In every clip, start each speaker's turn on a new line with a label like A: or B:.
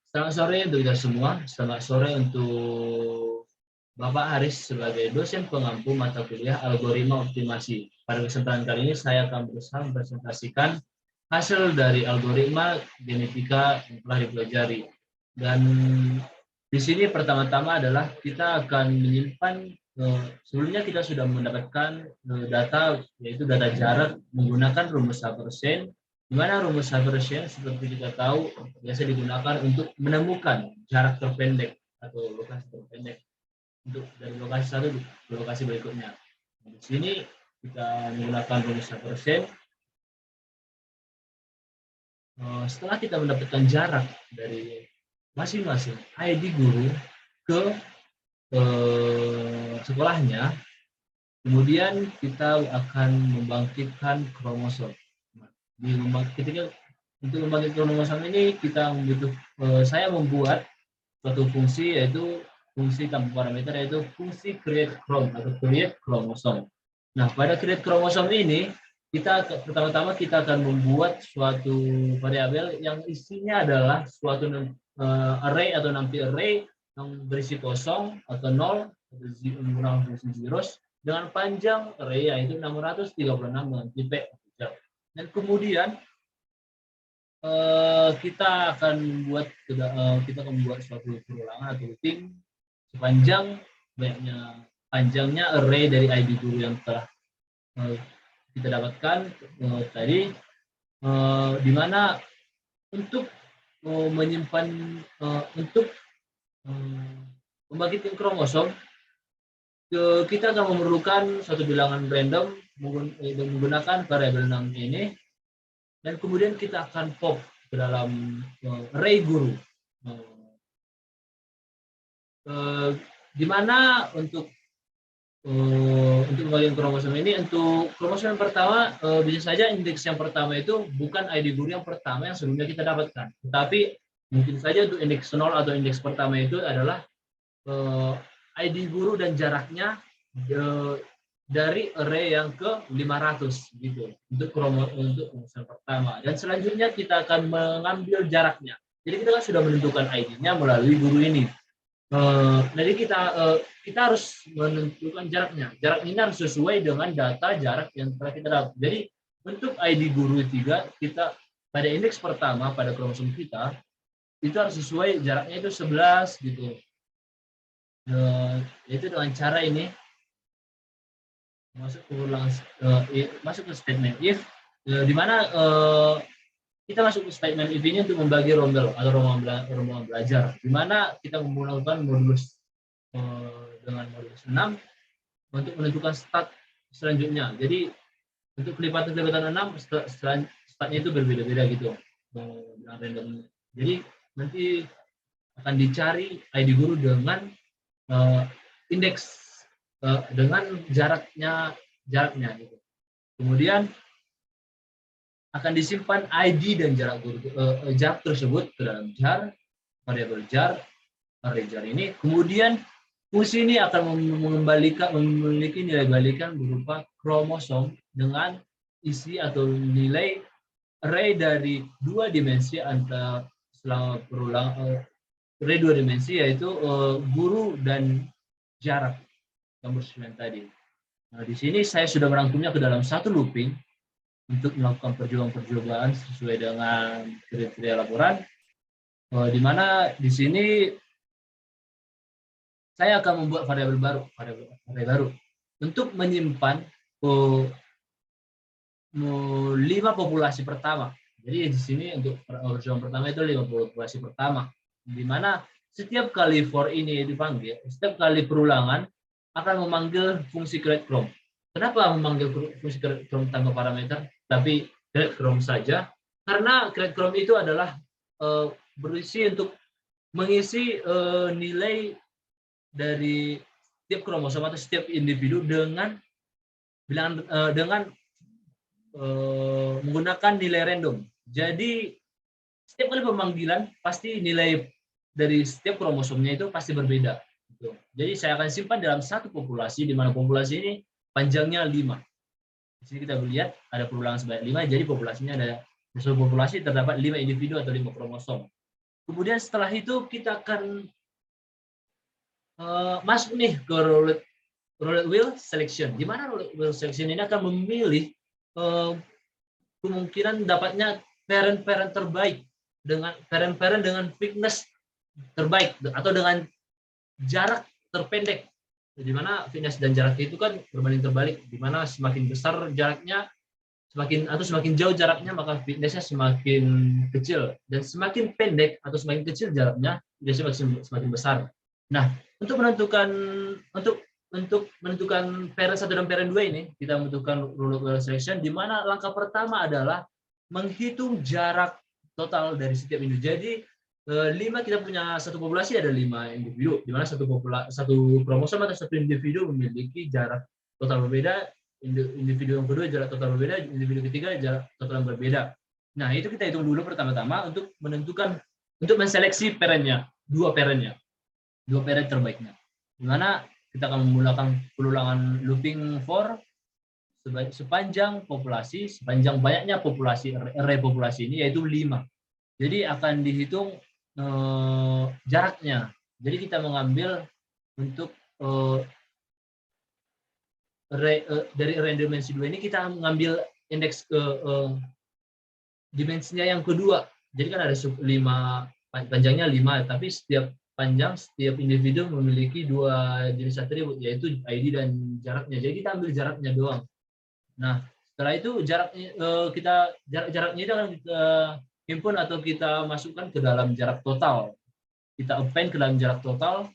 A: Selamat sore untuk kita semua. Selamat sore untuk Bapak Haris sebagai dosen pengampu mata kuliah algoritma optimasi. Pada kesempatan kali ini saya akan berusaha mempresentasikan hasil dari algoritma genetika yang telah dipelajari. Dan di sini pertama-tama adalah kita akan menyimpan, sebelumnya kita sudah mendapatkan data, yaitu data jarak menggunakan rumus Habermas, di mana rumus Habermas seperti kita tahu biasa digunakan untuk menemukan jarak terpendek atau lokasi terpendek untuk dari lokasi satu ke lokasi berikutnya. Nah, di sini kita menggunakan rumus Habermas. Setelah kita mendapatkan jarak dari masing-masing ID guru ke sekolahnya, kemudian kita akan membangkitkan kromosom. Ketika untuk membangkitkan kromosom ini saya membuat suatu fungsi, yaitu fungsi tanpa parameter, yaitu fungsi create chrome atau create kromosom. Nah, pada create kromosom ini pertama-tama kita akan membuat suatu variabel yang isinya adalah suatu array atau nanti array yang berisi kosong atau nol atau menggunakan fungsi zeros dengan panjang array yaitu 636 dengan tipe. Dan kemudian kita akan membuat suatu perulangan atau looping sepanjang panjangnya array dari ID guru yang telah kita dapatkan tadi, di mana untuk menyimpan untuk membangkitkan kromosom, kita akan memerlukan suatu bilangan random menggunakan variabel 6 ini, dan kemudian kita akan pop ke dalam array guru, di mana untuk membagikan kromosom ini, untuk kromosom yang pertama bisa saja indeks yang pertama itu bukan ID guru yang pertama yang sebelumnya kita dapatkan, tetapi mungkin saja untuk indeks 0 atau indeks pertama itu adalah ID guru dan jaraknya dari array yang ke 500 gitu untuk kromosom pertama, dan selanjutnya kita akan mengambil jaraknya. Jadi kita kan sudah menentukan ID-nya melalui guru ini. Jadi kita harus menentukan jaraknya. Jarak ini harus sesuai dengan data jarak yang telah kita dapat. Jadi untuk ID guru 3, kita pada indeks pertama pada kromosom kita itu harus sesuai jaraknya itu 11 gitu. Yaitu dengan cara ini, masuk ke statement if, di mana kita masuk ke statement if ini untuk membagi rombel atau rombongan belajar, di mana kita menggunakan modulus dengan modulus 6 untuk menentukan stat selanjutnya. Jadi untuk kelipatan 6 statnya itu berbeda-beda gitu dengan random. Jadi nanti akan dicari ID guru dengan indeks dengan jaraknya gitu. Kemudian akan disimpan ID dan jarak guru jarak tersebut ke dalam jar, variabel jar, array jar ini. Kemudian fungsi ini akan memiliki nilai balikan berupa kromosom dengan isi atau nilai array dari 2 dimensi antara selama array 2 dimensi, yaitu guru dan jarak yang bersifat tadi. Nah, di sini saya sudah merangkumnya ke dalam satu looping untuk melakukan percobaan sesuai dengan kriteria laporan, di mana di sini saya akan membuat variabel baru untuk menyimpan 5 populasi pertama. Jadi di sini untuk percobaan pertama itu 5 populasi pertama, di mana setiap kali for ini dipanggil, setiap kali perulangan akan memanggil fungsi create chrome. Kenapa memanggil fungsi create chrome tanpa parameter, tapi create chrome saja? Karena create chrome itu adalah berisi untuk mengisi nilai dari setiap kromosom atau setiap individu dengan menggunakan nilai random. Jadi setiap kali pemanggilan pasti nilai dari setiap kromosomnya itu pasti berbeda. Jadi saya akan simpan dalam satu populasi, di mana populasi ini panjangnya 5. Di sini kita lihat ada perulangan sebanyak 5, jadi populasinya ada, di seluruh populasi terdapat 5 individu atau 5 kromosom. Kemudian setelah itu kita akan masuk nih ke roulette wheel selection. Di mana roulette wheel selection ini akan memilih kemungkinan dapatnya parent-parent terbaik dengan parent-parent dengan fitness terbaik atau dengan jarak terpendek. Di mana fitness dan jarak itu kan berbanding terbalik, di mana semakin besar jaraknya semakin jauh jaraknya maka fitnessnya semakin kecil, dan semakin pendek atau semakin kecil jaraknya biasanya semakin besar. Nah, untuk menentukan parent 1 dan parent 2 ini kita membutuhkan roulette wheel selection, di mana langkah pertama adalah menghitung jarak total dari setiap individu. Jadi 5 kita punya satu populasi ada 5 individu, di mana satu kromosom atau satu individu memiliki jarak total berbeda, individu yang kedua jarak total berbeda, individu ketiga jarak total yang berbeda. Nah, itu kita hitung dulu pertama-tama untuk menseleksi parentnya, dua parent terbaiknya. Di mana kita akan menggunakan pengulangan looping for sepanjang banyaknya populasi, array populasi ini yaitu 5. Jadi akan dihitung jaraknya. Jadi kita mengambil untuk dari array dimensi 2 ini kita mengambil indeks dimensinya yang kedua. Jadi kan ada 5 panjangnya 5, tapi setiap individu memiliki 2 jenis atribut yaitu ID dan jaraknya. Jadi kita ambil jaraknya doang. Nah, setelah itu jaraknya itu akan kita himpun atau kita masukkan ke dalam jarak total. Kita append ke dalam jarak total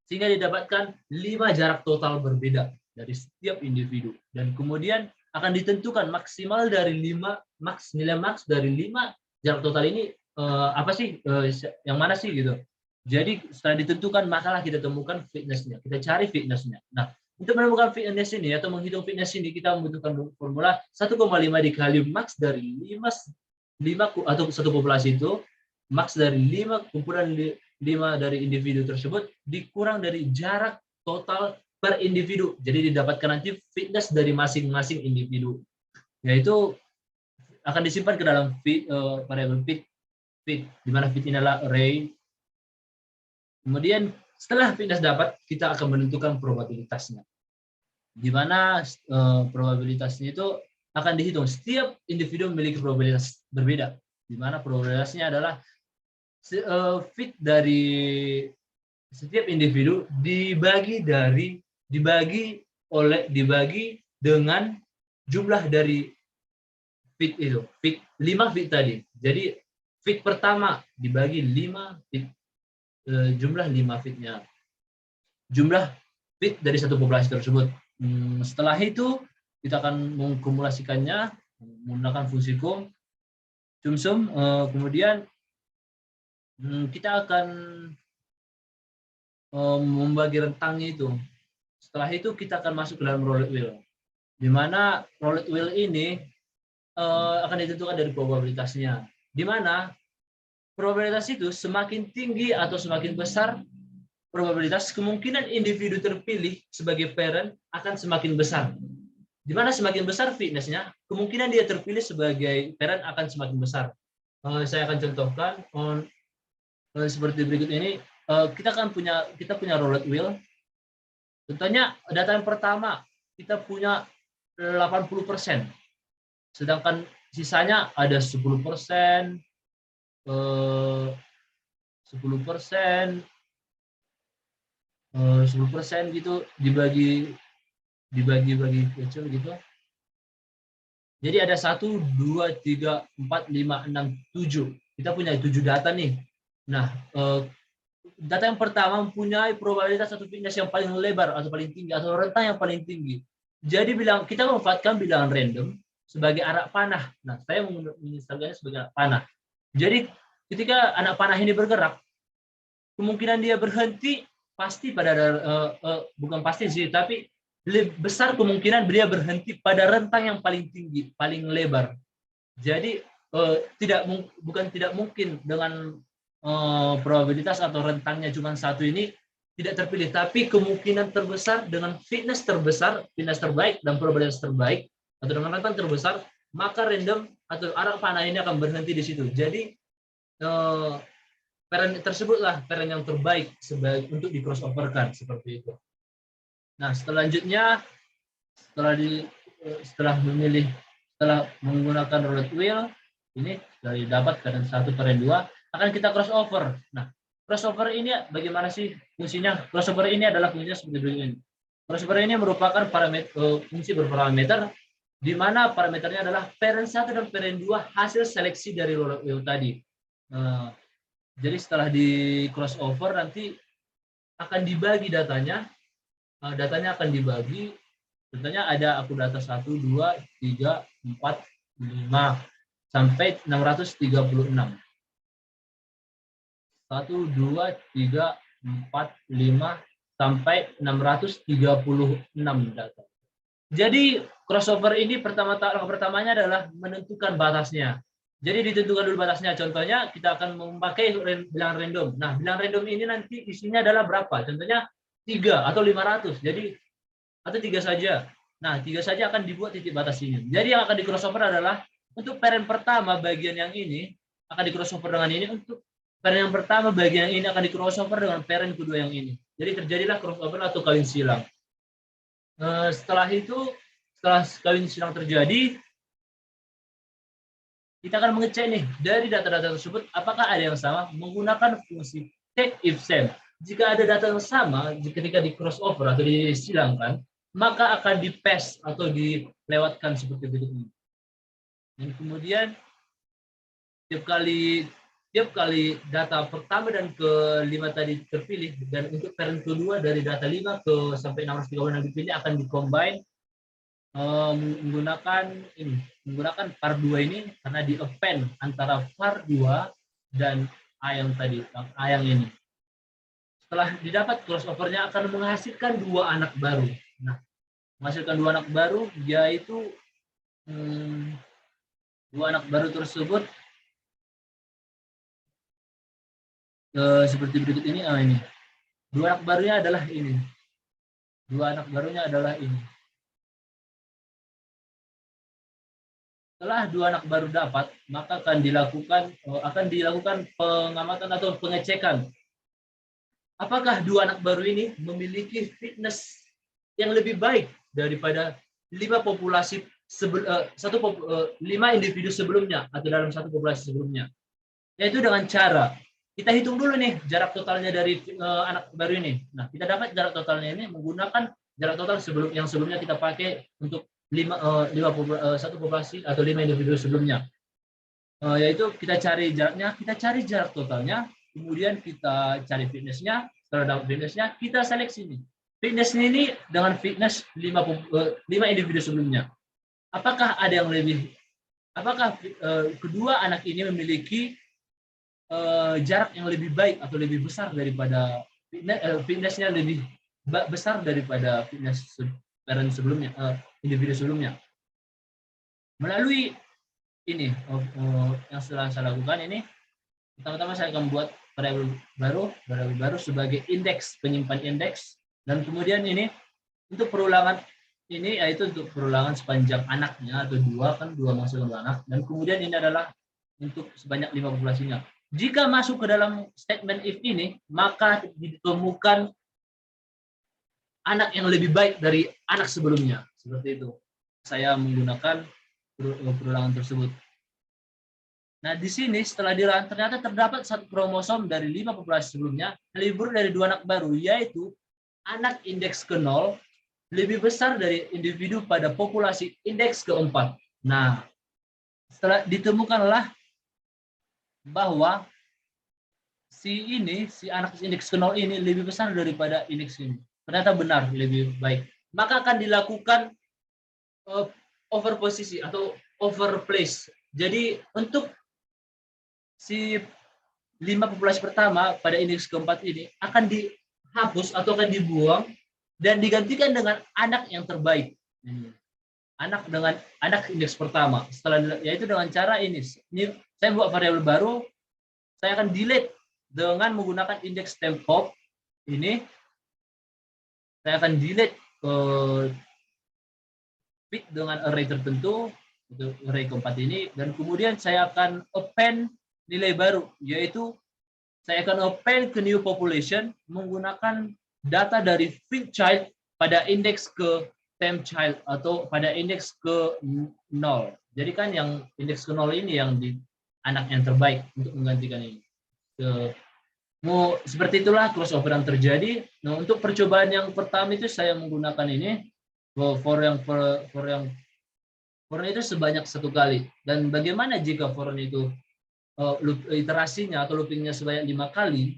A: sehingga didapatkan 5 jarak total berbeda dari setiap individu, dan kemudian akan ditentukan maksimal dari 5 nilai max dari 5 jarak total ini apa sih, yang mana sih gitu. Jadi setelah ditentukan makalah kita temukan fitnessnya, kita cari fitnessnya. Nah, untuk menemukan fitness ini atau menghitung fitness ini kita membutuhkan formula 1,5 dikali max dari 5 atau satu populasi itu, max dari 5 kumpulan 5 dari individu tersebut dikurang dari jarak total per individu. Jadi didapatkan nanti fitness dari masing-masing individu. Yaitu akan disimpan ke dalam variabel fit, di mana fit ini adalah array. Kemudian setelah fitness dapat, kita akan menentukan probabilitasnya. Di mana probabilitasnya itu akan dihitung. Setiap individu memiliki probabilitas berbeda. Di mana probabilitasnya adalah fit dari setiap individu dibagi dengan jumlah dari fit itu. 5 fit tadi. Jadi fit pertama dibagi 5 fit, jumlah 5 fitnya. Jumlah fit dari satu populasi tersebut. Setelah itu kita akan mengkumulasikannya menggunakan fungsi cum-sum. Kemudian kita akan membagi rentangnya itu. Setelah itu kita akan masuk ke dalam roulette wheel, di mana roulette wheel ini akan ditentukan dari probabilitasnya, di mana probabilitas itu semakin tinggi atau semakin besar probabilitas, kemungkinan individu terpilih sebagai parent akan semakin besar. Di mana semakin besar fitnessnya, kemungkinan dia terpilih sebagai parent akan semakin besar. Saya akan contohkan seperti berikut ini. Kita punya roulette wheel. Contohnya data yang pertama kita punya 80%, sedangkan sisanya ada 10%, 10% gitu dibagi kecil gitu. Jadi ada 1, 2, 3, 4, 5, 6, 7. Kita punya 7 data nih. Nah, data yang pertama mempunyai probabilitas satu fitness yang paling lebar atau paling tinggi atau rentang yang paling tinggi. Jadi kita memanfaatkan bilangan random sebagai anak panah. Nah, saya mengistilahkannya sebagai anak panah. Jadi ketika anak panah ini bergerak, kemungkinan dia berhenti pasti bukan pasti sih, tapi lebih besar kemungkinan dia berhenti pada rentang yang paling tinggi, paling lebar. Jadi tidak mungkin dengan probabilitas atau rentangnya cuma 1 ini tidak terpilih, tapi kemungkinan terbesar dengan fitness terbaik dan probabilitas terbaik atau dengan rentang terbesar, maka random atau anak panah ini akan berhenti di situ. Jadi parent tersebutlah parent yang terbaik untuk di crossoverkan seperti itu. Nah, selanjutnya setelah menggunakan roulette wheel ini dari dapat parent 1 parent 2 akan kita crossover. Nah, crossover ini bagaimana sih fungsinya? Crossover ini adalah fungsinya seperti ini. Crossover ini merupakan fungsi berparameter di mana parameternya adalah parent 1 dan parent 2 hasil seleksi dari roulette wheel tadi. Jadi setelah di crossover nanti akan dibagi datanya. Datanya akan dibagi, contohnya ada aku data 1, 2, 3, 4, 5, sampai 636. 1, 2, 3, 4, 5, sampai 636 data. Jadi crossover ini pertamanya adalah menentukan batasnya. Jadi ditentukan dulu batasnya. Contohnya kita akan memakai bilangan random. Nah, bilangan random ini nanti isinya adalah berapa? Contohnya 3 atau 500. Jadi atau 3 saja. Nah, 3 saja akan dibuat titik batas ini. Jadi yang akan di crossover adalah untuk parent pertama bagian yang ini akan di crossover dengan ini, untuk parent yang pertama bagian yang ini akan di crossover dengan parent kedua yang ini. Jadi terjadilah crossover atau kawin silang. Setelah kawin silang terjadi, kita akan mengecek nih dari data-data tersebut apakah ada yang sama menggunakan fungsi check if same. Jika ada data yang sama ketika di crossover atau disilangkan, maka akan di pass atau dilewatkan seperti berikut ini. Dan kemudian tiap kali data pertama dan kelima tadi terpilih, dan untuk parent kedua dari data 5 sampai 636 yang dipilih akan dicombine menggunakan var 2 ini, karena di append antara var 2 dan A yang tadi, A yang ini. Setelah didapat crossover-nya akan menghasilkan 2 anak baru. Nah, menghasilkan 2 anak baru, yaitu 2 anak baru tersebut seperti berikut ini. Ini 2 anak barunya adalah ini. 2 anak barunya adalah ini. Setelah 2 anak baru dapat, maka akan dilakukan pengamatan atau pengecekan. Apakah 2 anak baru ini memiliki fitness yang lebih baik daripada 5 individu sebelumnya atau dalam satu populasi sebelumnya? Yaitu dengan cara kita hitung dulu nih jarak totalnya dari anak baru ini. Nah, kita dapat jarak totalnya ini menggunakan jarak total yang sebelumnya kita pakai untuk satu populasi atau 5 individu sebelumnya. Yaitu kita cari jaraknya, kita cari jarak totalnya, kemudian kita cari fitnessnya. Setelah dapat fitnessnya, kita seleksi nih. Fitness ini dengan fitness 5 individu sebelumnya. Apakah kedua anak ini memiliki jarak yang lebih baik atau lebih besar daripada fitnessnya lebih besar daripada fitness parent sebelumnya, individu sebelumnya. Melalui ini yang setelah saya lakukan ini, pertama-tama saya akan membuat variabel baru sebagai indeks, penyimpan indeks, dan kemudian ini untuk perulangan ini, yaitu untuk perulangan sepanjang anaknya atau 2 menghasilkan 2 anak, dan kemudian ini adalah untuk sebanyak 5 populasinya. Jika masuk ke dalam statement if ini, maka ditemukan anak yang lebih baik dari anak sebelumnya. Seperti itu. Saya menggunakan perulangan tersebut. Nah, di sini setelah dirun ternyata terdapat 1 kromosom dari 5 populasi sebelumnya lebih buruk dari 2 anak baru, yaitu anak indeks ke-0 lebih besar dari individu pada populasi indeks ke-4. Nah, setelah ditemukanlah bahwa si anak indeks ke-0 ini lebih besar daripada indeks ini. Ternyata benar lebih baik. Maka akan dilakukan overposisi atau overplace. Jadi untuk si 5 populasi pertama pada indeks ke-4 ini akan dihapus atau akan dibuang dan digantikan dengan anak yang terbaik. Anak indeks pertama. Yaitu dengan cara ini saya buat variabel baru, saya akan delete dengan menggunakan indeks temp ini. Saya akan delete fit dengan array tertentu, untuk array ke-4 ini, dan kemudian saya akan append nilai baru, yaitu Saya akan append ke new population menggunakan data dari fit child pada indeks ke temp child atau pada indeks ke 0. Jadi kan yang indeks ke 0 ini yang di anak yang terbaik untuk menggantikan ini. Seperti itulah crossover yang terjadi. Nah, untuk percobaan yang pertama itu saya menggunakan ini for yang itu sebanyak 1 kali. Dan bagaimana jika for itu iterasinya atau loopingnya sebanyak 5 kali?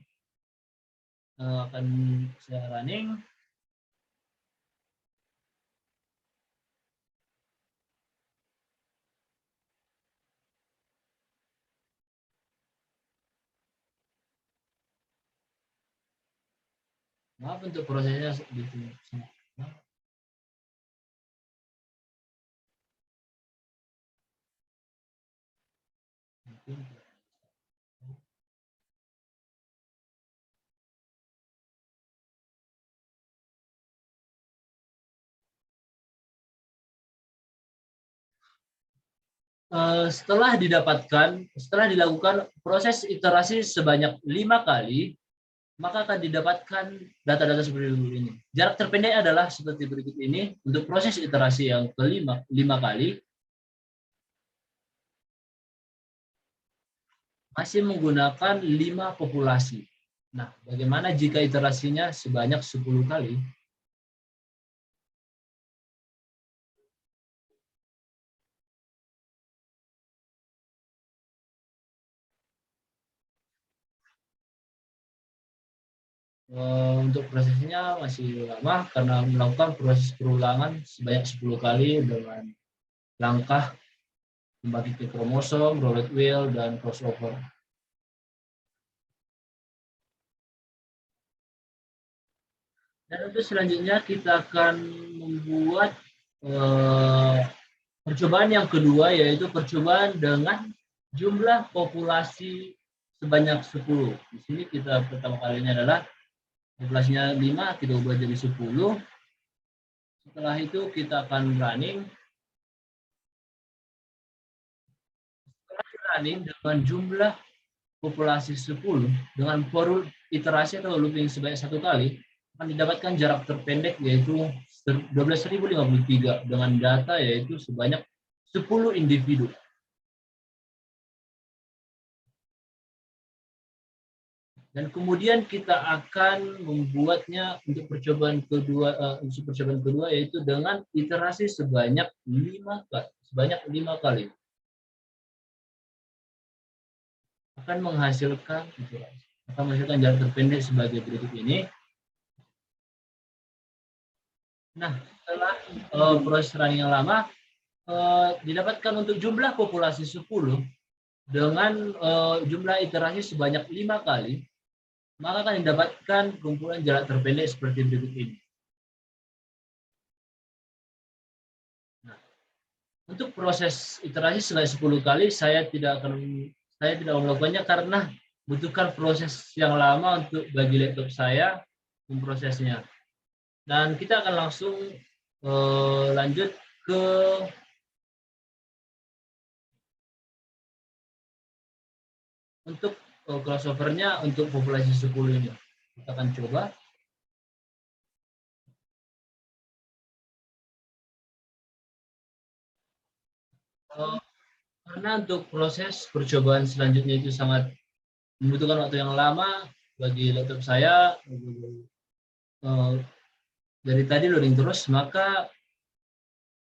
A: Akan saya running. Maaf untuk prosesnya gitu. Setelah dilakukan proses iterasi sebanyak 5 kali, maka akan didapatkan data-data seperti ini. Jarak terpendek adalah seperti berikut ini. Untuk proses iterasi yang kelima, 5 kali, masih menggunakan 5 populasi. Nah, bagaimana jika iterasinya sebanyak 10 kali? Untuk prosesnya masih lama karena melakukan proses perulangan sebanyak 10 kali dengan langkah membagi ke kromosom, roulette wheel, dan crossover. Dan untuk selanjutnya kita akan membuat percobaan yang kedua, yaitu percobaan dengan jumlah populasi sebanyak 10. Di sini kita pertama kalinya adalah populasinya 5, kita ubah jadi 10. Setelah itu kita akan running. Dengan jumlah populasi 10 dengan for iterasi atau looping sebanyak 1 kali akan didapatkan jarak terpendek yaitu 12.053 dengan data yaitu sebanyak 10 individu. Dan kemudian kita akan membuatnya untuk percobaan kedua yaitu dengan iterasi sebanyak 5 kali. Akan menghasilkan jarak terpendek sebagai berikut ini. Nah, setelah proses running yang lama, didapatkan untuk jumlah populasi 10 dengan jumlah iterasi sebanyak 5 kali, maka akan didapatkan kumpulan jarak terpendek seperti berikut ini. Nah, untuk proses iterasi sebanyak 10 kali, saya tidak melakukannya karena butuhkan proses yang lama untuk bagi laptop saya memprosesnya. Dan kita akan langsung lanjut ke untuk crossover-nya untuk populasi 10 ini. Kita akan coba. Karena untuk proses percobaan selanjutnya itu sangat membutuhkan waktu yang lama bagi laptop saya. Dari tadi loading terus, maka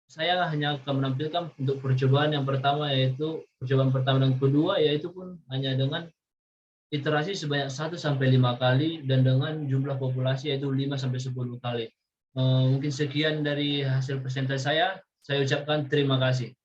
A: saya hanya akan menampilkan untuk percobaan yang pertama, yaitu percobaan pertama dan kedua, yaitu pun hanya dengan iterasi sebanyak 1 sampai 5 kali dan dengan jumlah populasi yaitu 5 sampai 10 kali. Mungkin sekian dari hasil presentasi saya. Saya ucapkan terima kasih.